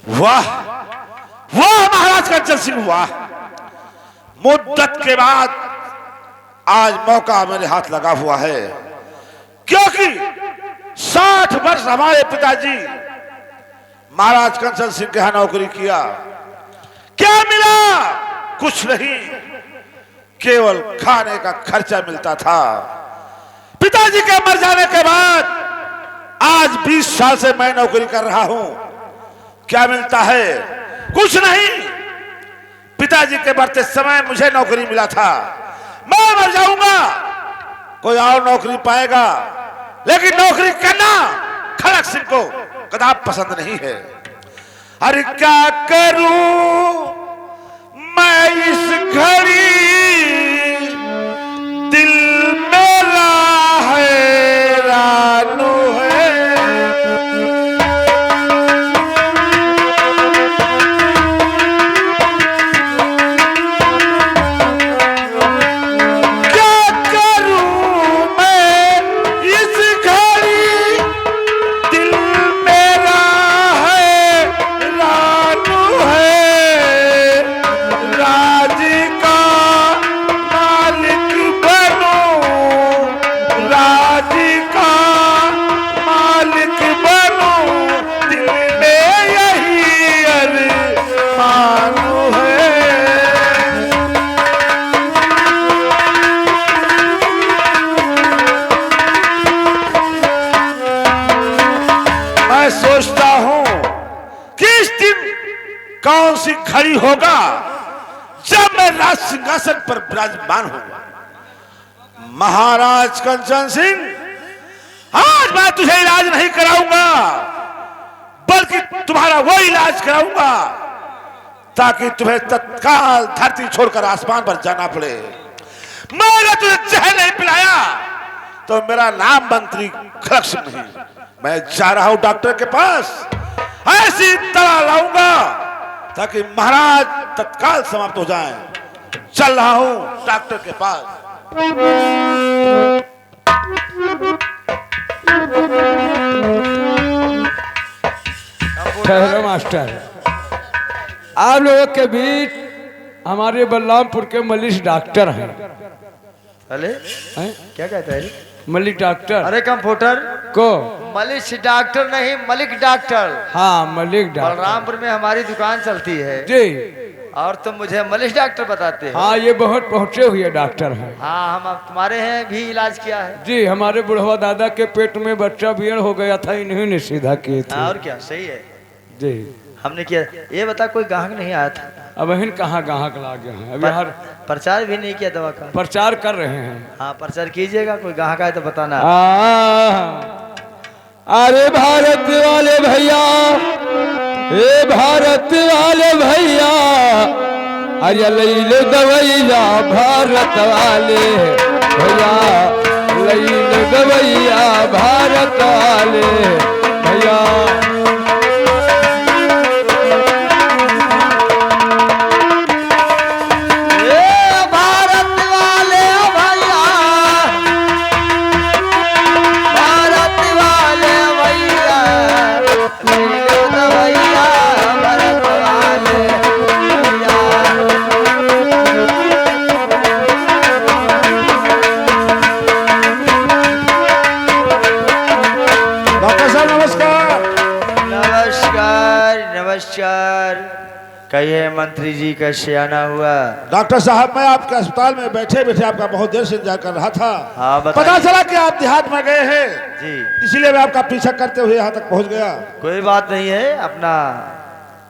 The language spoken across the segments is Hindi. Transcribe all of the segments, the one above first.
वाह वाह महाराज कंचन सिंह, वाह। मुद्दत के बाद आज मौका मेरे हाथ लगा हुआ है, क्योंकि 60 वर्ष हमारे पिताजी महाराज कंचन सिंह के यहां नौकरी किया। क्या मिला? कुछ नहीं, केवल खाने का खर्चा मिलता था। पिताजी के मर जाने के बाद आज 20 साल से मैं नौकरी कर रहा हूं। क्या मिलता है? कुछ नहीं। पिताजी के मरते समय मुझे नौकरी मिला था। मैं मर जाऊंगा, कोई और नौकरी पाएगा, लेकिन नौकरी करना खड़क सिंह को कदाप पसंद नहीं है। अरे क्या करूं मैं इस घड़ी, दिल मेरा हैरान है। सोचता हूं कि इस दिन कौन सी घड़ी होगा जब मैं राज सिंहासन पर विराजमान होगा। महाराज कंचन सिंह, आज मैं तुझे इलाज नहीं कराऊंगा, बल्कि तुम्हारा वो इलाज कराऊंगा ताकि तुम्हें तत्काल धरती छोड़कर आसमान पर जाना पड़े। मैंने तुझे जहर नहीं पिलाया तो मेरा नाम मंत्री खड़क सिंह नहीं। मैं जा रहा हूं डॉक्टर के पास, ऐसी दवा लाऊंगा ताकि महाराज तत्काल समाप्त हो जाएं। चल रहा हूं डॉक्टर के पास। ठहरो मास्टर, आप लोगों के बीच हमारे बलरामपुर के मलिक डॉक्टर हैं। अरे क्या कहता है? मलिक डॉक्टर। अरे कंप्यूटर को मलिक डॉक्टर नहीं, मलिक डॉक्टर। हाँ, मलिक डॉक्टर। बलरामपुर में हमारी दुकान चलती है जी। और तुम मुझे मलिक डॉक्टर बताते हो? हाँ, ये बहुत पहुंचे हुए डॉक्टर हैं। हाँ, हम अब तुम्हारे हैं भी इलाज किया है जी। हमारे बुढ़वा दादा के पेट में बच्चा बियड़ हो गया था, इन्हीं ने सीधा किए थे। और क्या, सही है जी, हमने किया। ये बता, कोई ग्राहक नहीं आया था? अब इन कहाँ ग्राहक लागे हैं, अभी हर प्रचार भी नहीं किया दवा का? प्रचार कर रहे हैं। हाँ, प्रचार कीजिएगा, कोई ग्राहक आए तो बताना। अरे भारत वाले भैया, ए भारत वाले भैया, अरे लैले दवैया भारत वाले भैया, लैले दवैया भारत वाले भैया। कहिए मंत्री जी, कैसे आना हुआ? डॉक्टर साहब, मैं आपके अस्पताल में बैठे बैठे आपका बहुत देर से इंतजार कर रहा था। हाँ, पता चला कि आप देहात में गए हैं जी, इसीलिए मैं आपका पीछा करते हुए यहाँ तक पहुँच गया। कोई बात नहीं है, अपना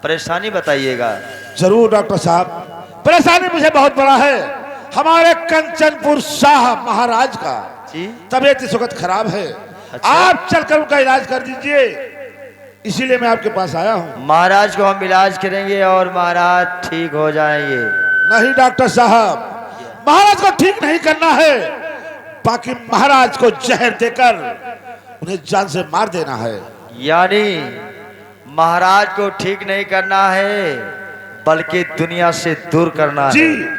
परेशानी बताइएगा। जरूर डॉक्टर साहब, परेशानी मुझे बहुत बड़ा है। हमारे कंचनपुर शाह महाराज का जी तबीयत इस वक्त खराब है। अच्छा। आप चलकर उनका इलाज कर दीजिए, इसीलिए मैं आपके पास आया हूँ। महाराज को हम इलाज करेंगे और महाराज ठीक हो जाएंगे। नहीं डॉक्टर साहब, महाराज को ठीक नहीं करना है, बाकी महाराज को जहर देकर उन्हें जान से मार देना है। यानी महाराज को ठीक नहीं करना है, बल्कि दुनिया से दूर करना जी। है।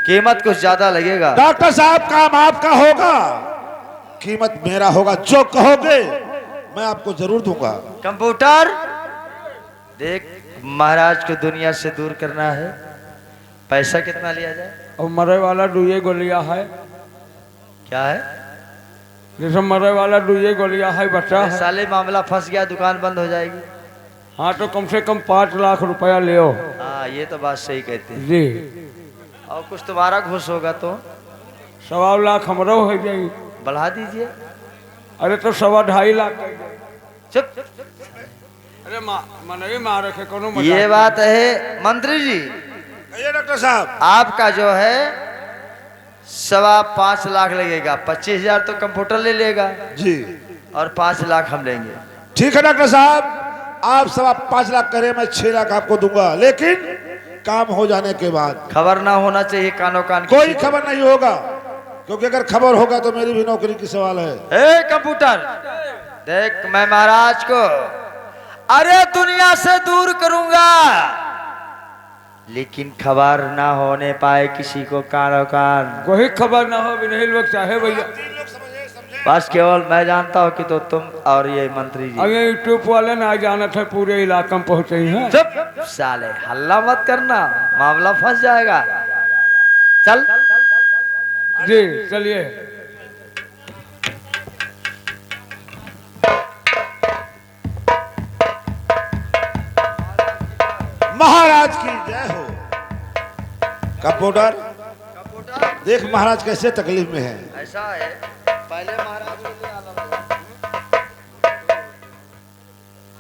कीमत कुछ ज्यादा लगेगा। डॉक्टर साहब, काम आपका होगा, कीमत मेरा होगा। जो कहोगे मैं आपको जरूर दूंगा। कंप्यूटर, देख, महाराज को दुनिया से दूर करना है, पैसा कितना लिया जाए? और मरे वाला दुए गोलियां है, क्या है? जैसे मरे वाला दुए गोलियां है बच्चा अरे है। साले मामला फंस गया, दुकान बंद हो जाएगी। हाँ तो कम से कम 5 लाख रुपया ले आओ। हाँ, ये तो बात सही कहते हैं। जी, और कुछ तुम्हारा घुस होगा तो 1.25 लाख हमरो हो जाई। बढ़ा दीजिए। अरे तो 2.25 लाख कर दे। चुप। अरे मनई मारे के कोनो मजाक ये नहीं। बात है मंत्री जी, कहिए डॉक्टर साहब। आपका जो है 5.25 लाख लगेगा। 25,000 तो कंप्यूटर ले लेगा जी और 5 लाख हम लेंगे। ठीक है डॉक्टर साहब, आप 5.25 लाख करें, मैं 6 लाख आपको दूंगा, लेकिन काम हो जाने के बाद। खबर ना होना चाहिए कानो कान की। कोई खबर नहीं होगा, क्योंकि अगर खबर होगा तो मेरी भी नौकरी की सवाल है। ए कंप्यूटर, देख मैं महाराज को अरे दुनिया से दूर करूंगा, लेकिन खबर ना होने पाए किसी को कानो कान। कोई खबर ना हो, भी नहीं लोग चाहे भैया। बस केवल मैं जानता हूँ कि तो तुम और ये मंत्री जी। अरे यूट्यूब वाले ना जाना था, पूरे इलाके में पहुंचे ही हैं। चुप साले, हल्ला मत करना, मामला फंस जाएगा। चल जी चलिए। महाराज की जय हो। कंप्यूटर देख महाराज कैसे तकलीफ में है। ऐसा है, पहले महाराज को ले आना लगा।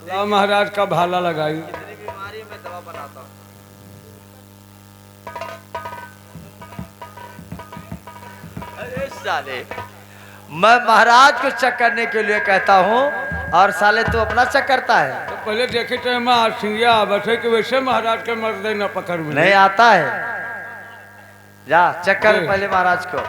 ला महाराज का भाला लगाई। इतनी बीमारी में दवा बनाता हूँ। अरे साले, मैं महाराज को चेक करने के लिए कहता हूँ और साले तू अपना चेक करता है। तो पहले देखे थे मैं सिंगिया बसे कि वैसे महाराज के मर्द न पकड़ में नहीं आता है, जा चेक कर पहले महाराज को।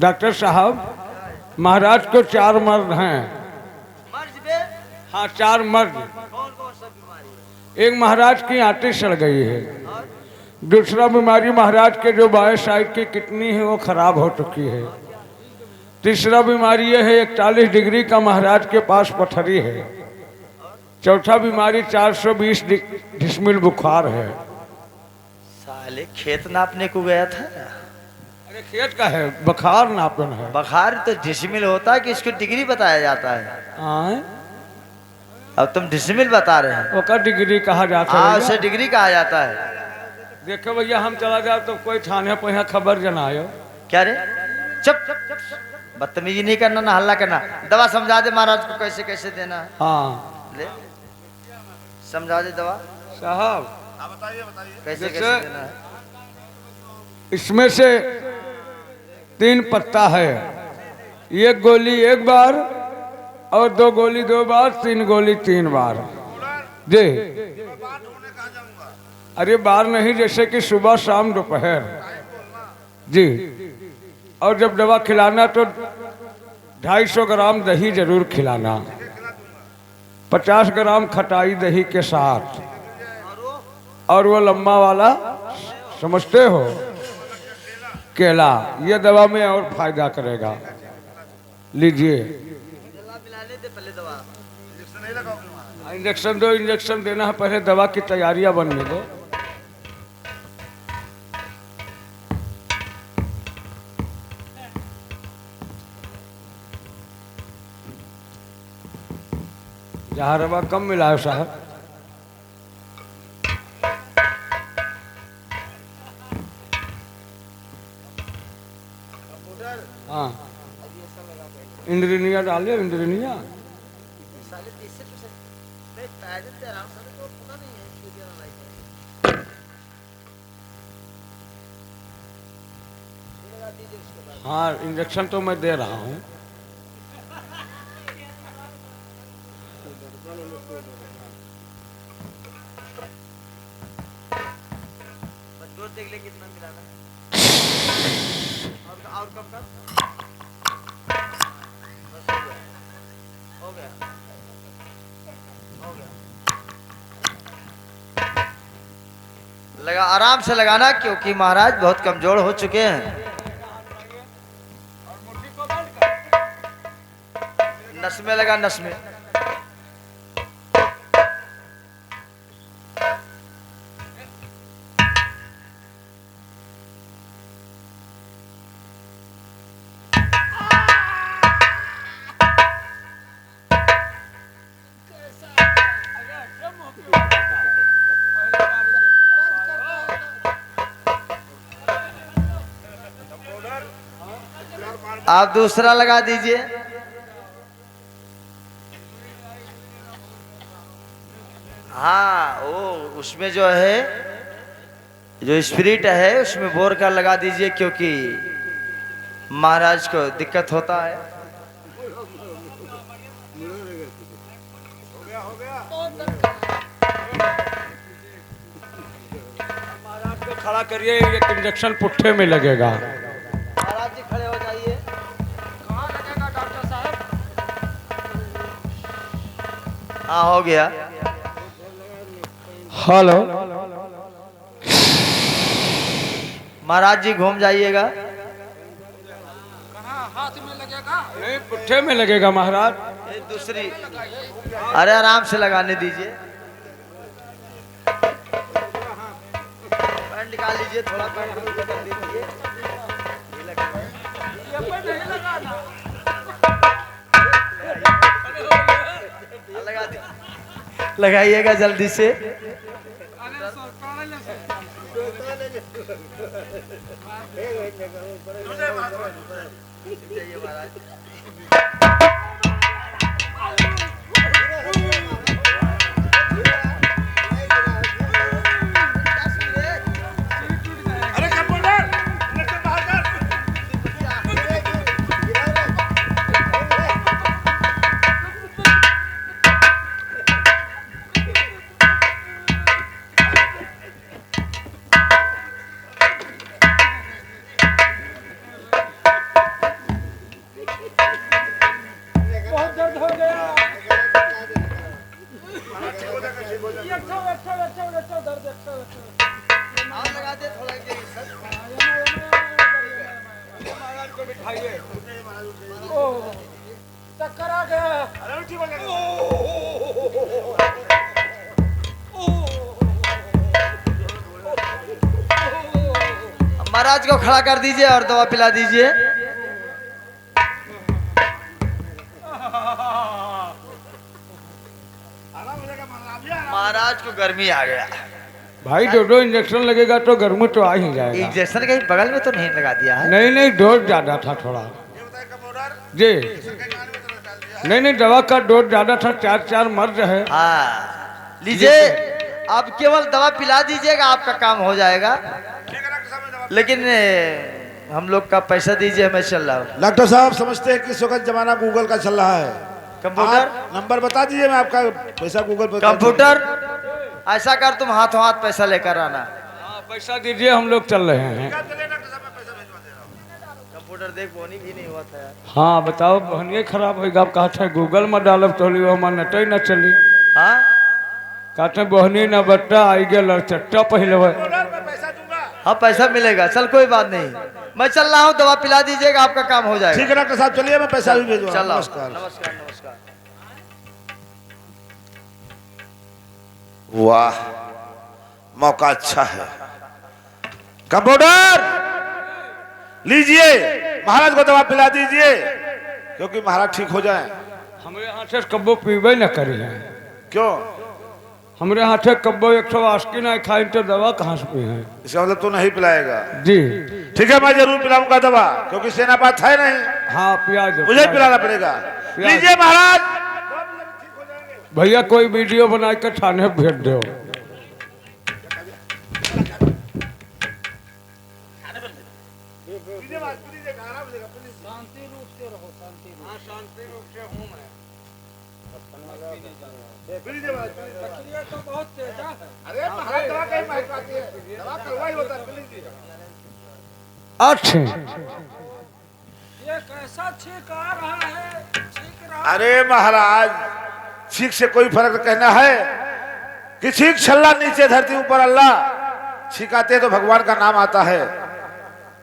डॉक्टर साहब, महाराज को 4 मर्द हैं। हाँ 4 मर्द। एक महाराज की आंतें सड़ गई है, दूसरा बीमारी महाराज के जो बाएं साइड की किडनी है वो खराब हो चुकी है, तीसरा बीमारी यह है 41 डिग्री का महाराज के पास पथरी है, चौथा बीमारी 420 डिसमिल बुखार है। साले खेत नापने को गया था। अरे खेत का है, बुखार नापन है। बुखार तो डिसमिल होता है कि इसको डिग्री बताया जाता है। आए? अब तुम डिसमिल बता रहे हैं। ओका डिग्री कहा जाता हाँ, है। उसे डिग्री कहा जाता है। देखो भैया, हम चला जाओ तो कोई थाने पर यहाँ खबर जनायो। क्या रे, चुप, बदतमीजी नहीं करना, ना हल्ला करना। दवा समझा दे महाराज को कैसे कैसे देना है। हाँ ले समझा दे दवा साहब, कैसे जैसे- कैसे देना है। इसमें से 3 पत्ता है, 1 गोली 1 बार और 2 गोली 2 बार, 3 गोली 3 बार। जी, अरे बार नहीं, जैसे कि सुबह शाम दोपहर। जी, और जब दवा खिलाना तो 250 ग्राम दही जरूर खिलाना, 50 ग्राम खटाई दही के साथ, और वो लम्बा वाला समझते हो केला, ये दवा में और फायदा करेगा। लीजिए इंजेक्शन दो, इंजेक्शन देना है, पहले दवा की तैयारियां बनने दो। जहाँ रवा कम मिला है साहब। हाँ इंद्रनिया डाले इंद्रनिया। हाँ इंजेक्शन तो मैं दे रहा हूँ। देख ले कितना मिलाना और कम कर। हो गया हो गया। लगा आराम से लगाना क्योंकि महाराज बहुत कमजोर हो चुके हैं। नस में लगा नस में। आप दूसरा लगा दीजिए। हाँ वो उसमें जो है जो स्पिरिट है उसमें बोर का लगा दीजिए क्योंकि महाराज को दिक्कत होता है। महाराज को खड़ा करिए, एक इंजेक्शन पुट्ठे में लगेगा। महाराज जी खड़े हो जाइए। कहाँ लगेगा डॉक्टर साहब? हाँ हो गया। हेलो महाराज जी घूम जाइएगा। हाथ में लगेगा? नहीं पुट्ठे में लगेगा महाराज। ये दूसरी। अरे आराम से लगाने दीजिए। पैंट निकाल लीजिए थोड़ा पैंट कर दीजिए। लगा दी लगाइएगा जल्दी से। अरे कंपाउंडर, इंजेक्शन बाहर कर। बहुत दर्द हो गया। और लगा दे थोड़ा महाराज को बिठाइए। चक्कर आ गया। अरे ठीक हो जाएगा। महाराज को खड़ा कर दीजिए और दवा पिला दीजिए। महाराज को गर्मी आ गया। भाई दो इंजेक्शन लगेगा तो गर्मी तो आ ही जाएगा। इंजेक्शन कहीं बगल में तो नहीं लगा दिया है? नहीं नहीं डोज ज्यादा था थोड़ा ये बताए कंपाउंडर, जी। इसके कान में तो डाल दिया। नहीं नहीं दवा का डोज ज्यादा था, 4 मर्ज है। हाँ लीजिए। आप केवल दवा पिला दीजिएगा आपका काम हो जाएगा। ठीक है डॉक्टर साहब, मैं दवा। लेकिन हम लोग का पैसा दीजिए, मैं चल रहा हूँ। डॉक्टर साहब समझते हैं कि इस वक्त जमाना गूगल का चल रहा है। कंप्यूटर आप नंबर बता दीजिए, मैं आपका पैसा गूगल पे कंप्यूटर ऐसा कर तुम हाथों हाथ पैसा लेकर आना। हाँ, पैसा दीजिए, हम लोग चल रहे हैं। कंप्यूटर देख बोनी भी नहीं हुआ था यार। हाँ बताओ बहनिए खराब होगा। आप कहते हैं गूगल में डालब तो वो हमार नटई न चली। हाँ कहते हैं बहनी न बट्टा आई गया चट्टा पहले। हाँ पैसा मिलेगा, चल कोई बात नहीं। मैं चल रहा हूँ, दवा पिला दीजिएगा आपका काम हो जाएगा। ठीक है डॉक्टर साहब, चलिए मैं पैसा भी भेजूंगा। चल रहा हूँ। नमस्कार। नमस्कार नमस्कार। वाह, मौका अच्छा है। कंपाउंडर लीजिए, महाराज को दवा पिला दीजिए क्योंकि महाराज ठीक हो जाए। हमें यहाँ से कब्बो पीबे न करी है। क्यों? हमरे हाथे कब्बो 180 नहीं खाई तो दवा कहाँ से पी है? इसका मतलब तू नहीं पिलाएगा? जी ठीक है, मैं जरूर पिलाऊंगा दवा, क्योंकि सेनापत है नहीं, हाँ प्याज मुझे पिलाना पड़ेगा। लीजिए महाराज। भैया कोई वीडियो बना के थाने भेज दो। अच्छा ये कैसा छींक आ रहा है? छींक रहा अरे महाराज, छींक से कोई फर्क कहना है कि छींक छल्ला नीचे धरती ऊपर अल्लाह, छींकाते तो भगवान का नाम आता है।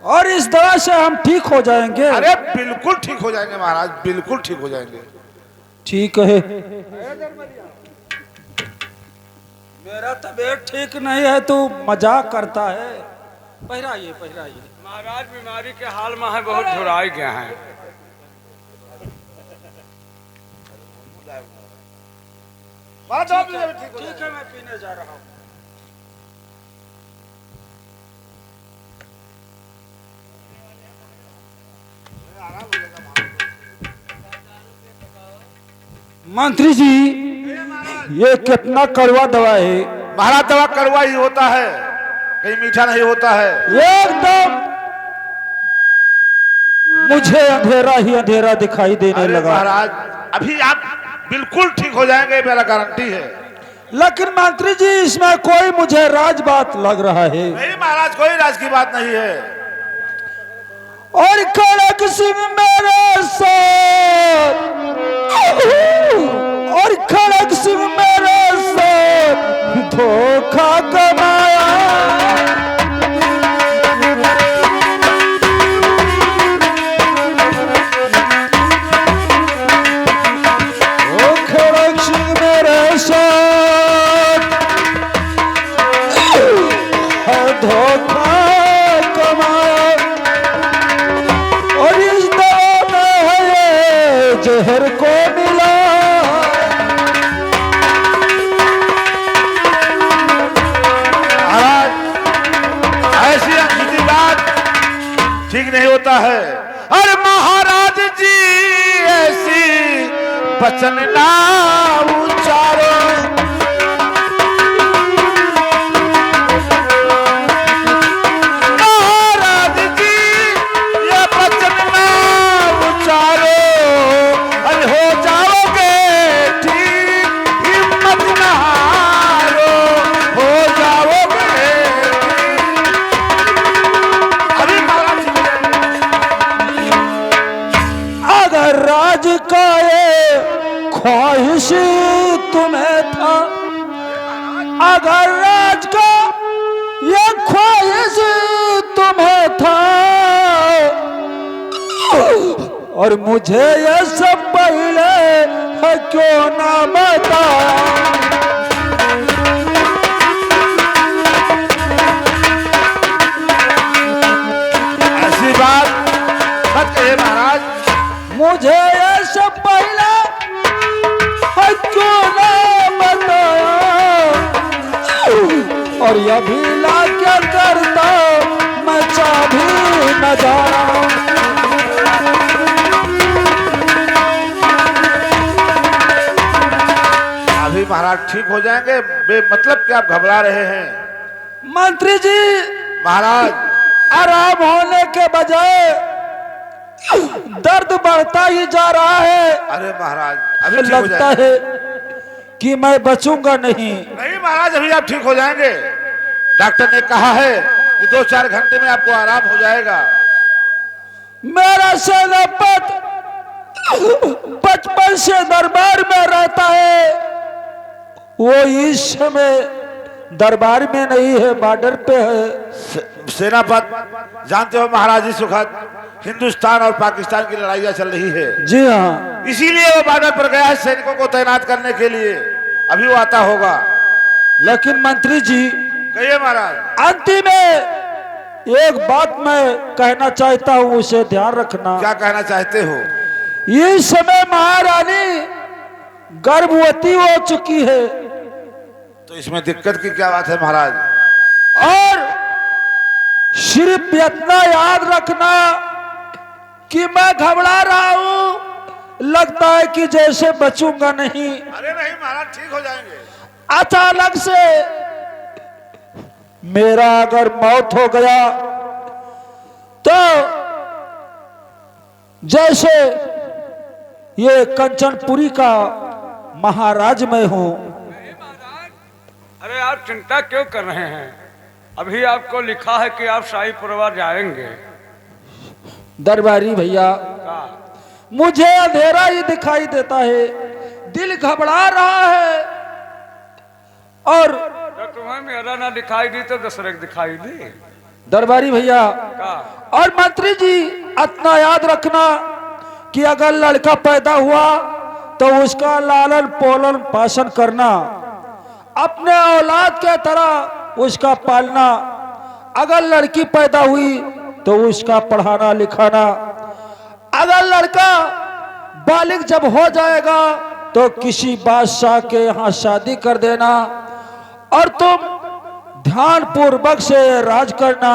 और इस दवा से हम ठीक हो जाएंगे? अरे बिल्कुल ठीक हो जाएंगे महाराज, बिल्कुल ठीक हो जाएंगे। ठीक है। मेरा तबीयत ठीक नहीं है, तू मजाक करता है। पहराइए पहराइए। महाराज बीमारी के हाल में है, बहुत झुराई गया है। ठीक है, मैं पीने जा रहा हूँ। मंत्री जी, ये कितना कड़वा दवा है? महाराज दवा कड़वा ही होता है, कहीं मीठा नहीं होता है। एकदम मुझे अंधेरा ही अंधेरा दिखाई देने अरे लगा। महाराज, अभी आप बिल्कुल ठीक हो जाएंगे, मेरा गारंटी है। लेकिन मंत्री जी, इसमें कोई मुझे राज बात लग रहा है। नहीं महाराज, कोई राज की बात नहीं है। और खड़क सिंह मेरे साथ, और खड़क सिंह मेरे साथ धोखा कमाया। ओ खड़क सिंह मेरे साथ धोखा कमाया। और इस दवा में है ये जहर को मिला। महाराज, ऐसी अनसुनी बात ठीक नहीं होता है। अरे महाराज जी, ऐसी वचन ना उच्चारो। महाराज जी, ये वचन ना उच्चारो, अरे हो जाओगे ठीक, हिम्मत ना हारो, हो जाओगे। अभी महाराज अगर राज का ये ख्वाहिश तुम्हें था, अगर राज का ये ख्वाहिश तुम्हें था, और मुझे ये सब पहले है क्यों ना बताया। ऐसी बात मत कहिए महाराज। मुझे ये सब पहले है क्यों ना बताया। और ये भी ला क्या करता, मैं चाभी न जाना। अभी महाराज ठीक हो जाएंगे, बेमतलब कि आप घबरा रहे हैं। मंत्री जी, महाराज, आराम होने के बजाय दर्द बढ़ता ही जा रहा है। अरे महाराज, अभी ठीक हो लगता जाएंगे। है कि मैं बचूंगा नहीं। नहीं महाराज, अभी आप ठीक हो जाएंगे। डॉक्टर ने कहा है कि 2-4 घंटे में आपको आराम हो जाएगा। मेरा सेनापत बचपन से दरबार में रहता है, वो इस समय दरबार में नहीं है, बॉर्डर पे है। सेनापत, जानते हो महाराज जी सुखद, हिंदुस्तान और पाकिस्तान की लड़ाइयां चल रही है, जी हाँ। इसीलिए वो बॉर्डर पर गया है सैनिकों को तैनात करने के लिए। अभी वो आता होगा। लेकिन मंत्री जी, कहिए महाराज। अंतिम में एक बात मैं कहना चाहता हूँ, उसे ध्यान रखना। क्या कहना चाहते हो? इस समय महारानी गर्भवती हो चुकी है। तो इसमें दिक्कत की क्या बात है महाराज? और सिर्फ इतना याद रखना कि मैं घबरा रहा हूं, लगता है कि जैसे बचूंगा नहीं। अरे नहीं महाराज, ठीक हो जाएंगे। अचानक से मेरा अगर मौत हो गया तो जैसे ये कंचनपुरी का महाराज मैं हूं। अरे आप चिंता क्यों कर रहे हैं? अभी आपको लिखा है कि आप शाही परिवार जाएंगे। दरबारी भैया, मुझे अंधेरा ही दिखाई देता है, दिल घबरा रहा है। और तो तुम्हें मेरा ना दिखाई दी तो दूसरे को दिखाई दी। दरबारी भैया और मंत्री जी, इतना याद रखना कि अगर लड़का पैदा हुआ तो उसका लालन पालन पोषण करना, अपने औलाद के तरह उसका पालना। अगर लड़की पैदा हुई तो उसका पढ़ाना लिखाना। अगर लड़का बालिग जब हो जाएगा तो किसी बादशाह के यहाँ शादी कर देना, और तुम ध्यान पूर्वक से राज करना।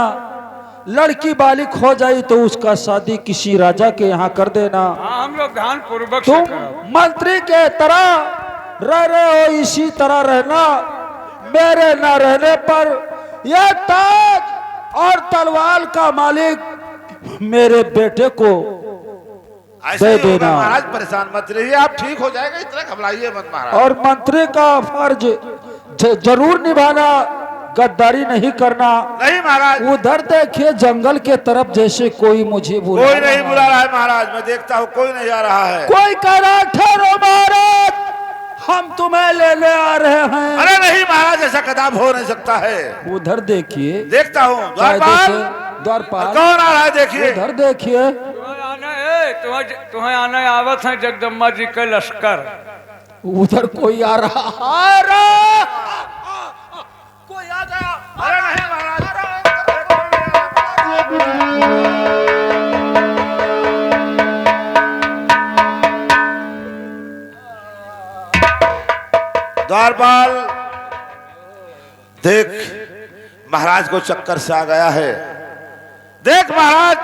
लड़की बालिग हो जाए तो उसका शादी किसी राजा के यहाँ कर देना। हाँ, हम लोग ध्यान पूर्वक से तुम करो। मंत्री के तरह रह रहे हो, इसी तरह रहना। मेरे न रहने पर यह ताज और तलवार का मालिक मेरे बेटे को ऐसे दे ही होगा देना। महाराज, परेशान मत रहिए, आप ठीक हो जाएगा, इतना घबराइए मत महाराज। और मंत्री का फर्ज जरूर निभाना, गद्दारी नहीं करना। नहीं महाराज, उधर देखिए जंगल के तरफ जैसे कोई मुझे बुला कोई नहीं बुला रहा है महाराज, मैं देखता हूँ कोई नहीं आ रहा है। कोई कह रहा ठहरो महाराज, हम तुम्हें लेने आ रहे हैं। अरे नहीं महाराज, ऐसा कदाप हो नहीं सकता है। उधर देखिए, देखता हूँ द्वारपाल, द्वारपाल कौन आ रहा है देखिए। उधर देखिए। तुम्हें आना आवत है जगदम्बा जी का लश्कर। उधर कोई आ रहा कोई आ गया। अरे नहीं महाराज, द्वारपाल देख, महाराज को चक्कर से आ गया है। देख महाराज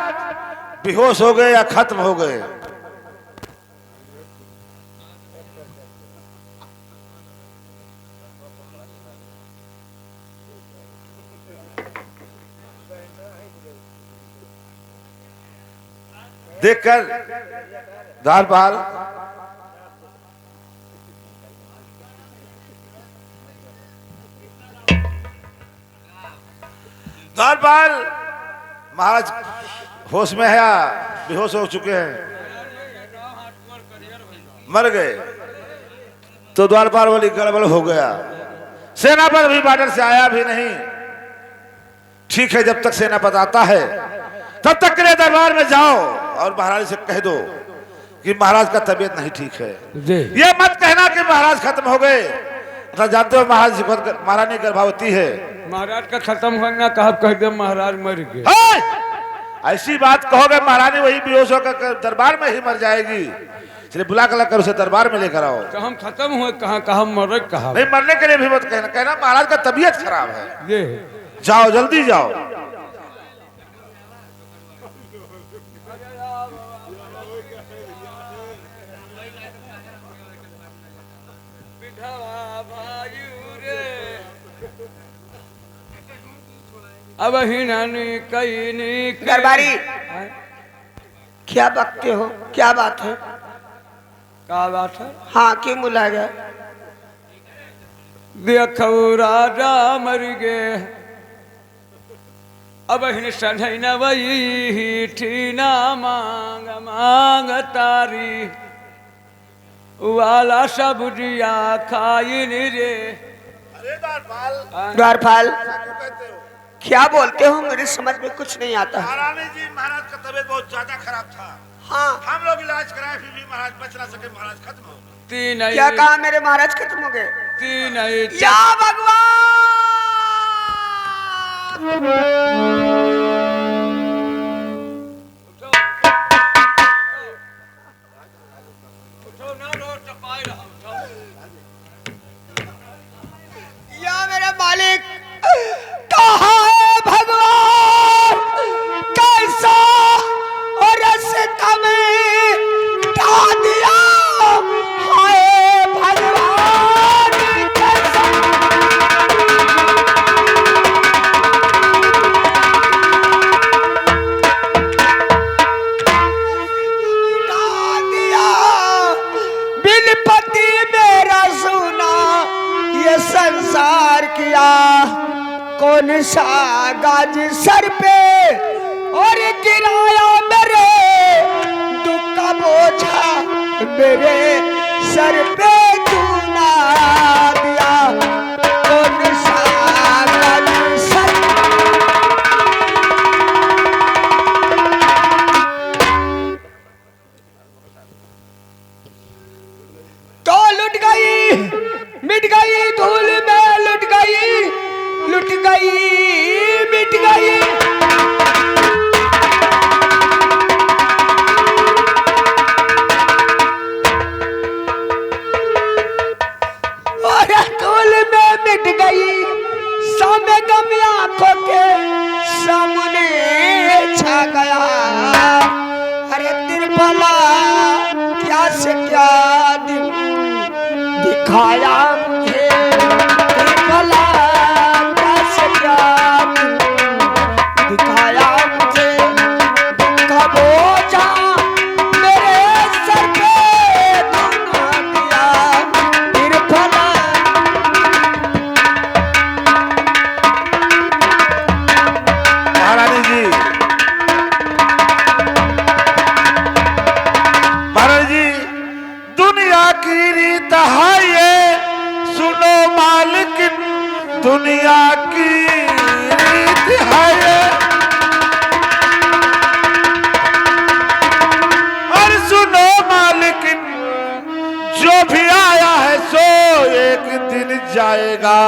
बेहोश हो गए या खत्म हो गए। देखकर द्वारपाल द्वारपाल महाराज होश में है या बेहोश हो चुके हैं? मर गए तो द्वारपाल वाली गड़बड़ हो गया। सेना पर भी बॉर्डर से आया भी नहीं। ठीक है, जब तक सेना पर आता है तब तक के लिए दरबार में जाओ और महाराज से कह दो कि महाराज का तबीयत नहीं ठीक है। ये मत कहना कि महाराज खत्म हो गए। तो जानते हो महारानी गर्भवती है। महाराज का खत्म होना कहा, कह दे महाराज मर गए। ऐसी बात कहोगे महारानी वही बेहोश होकर दरबार में ही मर जाएगी। इसलिए बुला कर उसे दरबार में लेकर आओ। तो हम खत्म हुए कहाँ, कहा मर कहा। नहीं, मरने के लिए भी मत कहना, कहना महाराज का तबीयत खराब है। ये जाओ, जल्दी जाओ। अब ही नानी कई नी दरबारी, क्या बकते हो? क्या बात है? क्या बात है? हाँ, क्यों बुलाया गया? देखो राजा मर गए, अब हिन सधई न वही थी ना मांग मांग तारी वाला सब जिया खाई रे। द्वारपाल, क्या बोलते हो? मेरी समझ में कुछ नहीं आता। महारानी जी, महाराज का तबीयत बहुत ज्यादा खराब था। हाँ, हम लोग इलाज कराए फिर भी महाराज बच ना सके, महाराज खत्म हो गए। तीन क्या कहा? मेरे महाराज खत्म हो गए? तीन या भगवान! सर पे और गिराया मेरे दुख का बोझा मेरे सर पे तू ना दिया कौन सा सर तो लुट गई मिट गई धूल में लुट गई मिट गई और धूल में मिट गई सामने गम आंखों के सामने छा गया अरे तिरपला क्या से क्या दिन दिखाया मुझे भला क्या से क्या दिखाया मुझे दुख बोझा मेरे सर पे दुखा दिया फिर भला महारानी जी, महाराज जी, दुनिया की रीत है ये, सुनो मालिक, दुनिया की रीत है ये, और सुनो मालिक, जो भी आया है सो एक दिन जाएगा,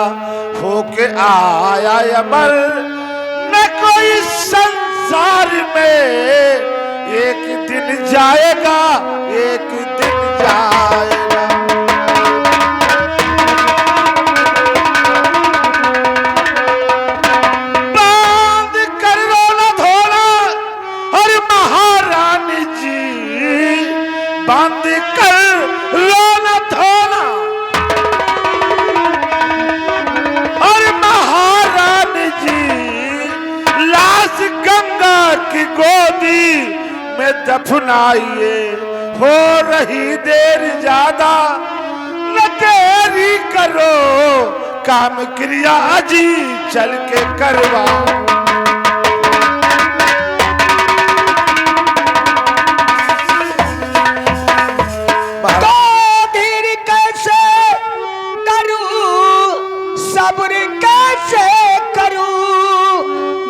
होके आया अमर न कोई संसार में, एक दिन जाएगा, एक दिन जाएगा। बांध कर रोना धोना और महारानी जी, बांध कर रोना धोना और महारानी जी, लाश गंगा की गोदी में दफनाइए, हो रही देर ज्यादा न देरी करो, काम क्रिया जी चल के करवा। तो धीर कैसे करूं सब्र कैसे करूं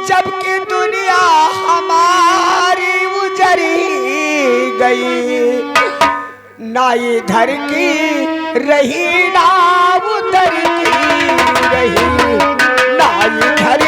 जबकि दुनिया हमारी उजरी गई ना इधर की रही ना उधर की रही ना इधर